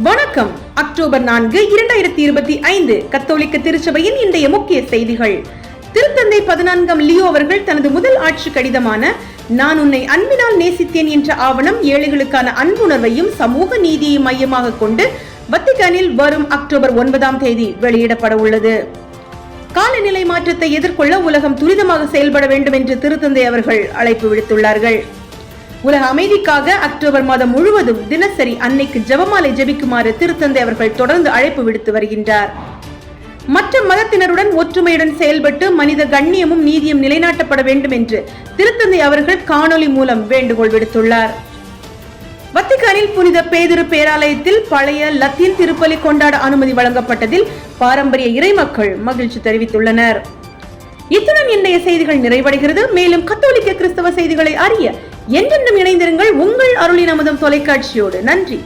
வணக்கம். அக்டோபர் 4, 2025 கத்தோலிக்க திருச்சபையின் இன்றைய முக்கிய செய்திகள். திருத்தந்தை 14 லியோ அவர்கள் தனது முதல் ஆட்சி கடிதமான நான் உன்னை அன்பினால் நேசித்தேன் என்ற ஆவணம் ஏழைகளுக்கான அன்புணர்வையும் சமூக நீதியையும் மையமாக கொண்டு வத்திக்கானில் வரும் அக்டோபர் 9 வெளியிடப்பட உள்ளது. காலநிலை மாற்றத்தை எதிர்கொள்ள உலகம் துரிதமாக செயல்பட வேண்டும் என்று திருத்தந்தை அவர்கள் அழைப்பு விடுத்துள்ளார்கள். உலக அமைதிக்காக அக்டோபர் மாதம் முழுவதும் தினசரி அன்னைக்கு ஜெபமாலை ஜெபிக்குமாறு திருத்தந்தை அவர்கள் தொடர்ந்து அழைப்பு விடுத்து வருகின்றார். மற்ற மதத்தினருடன் ஒற்றுமையுடன் செயல்பட்டு மனித கண்ணியமும் நீதியும் நிலைநாட்டப்பட வேண்டும் என்று திருத்தந்தை அவர்கள் காணொலி மூலம் வேண்டுகோள் விடுத்துள்ளார். வத்திக்கானில் புனித பேதுரு பேராலயத்தில் பழைய லத்தீன் திருப்பலி கொண்டாட அனுமதி வழங்கப்பட்டதில் பாரம்பரிய இறைமக்கள் மகிழ்ச்சி தெரிவித்துள்ளனர். இத்துடன் இன்றைய செய்திகள் நிறைவடைகிறது. மேலும் கத்தோலிக்க கிறிஸ்தவ செய்திகளை அறிய என்றென்றும் இணைந்திருங்கள் உங்கள் அருளின் அமுதம் தொலைக்காட்சியோடு. நன்றி.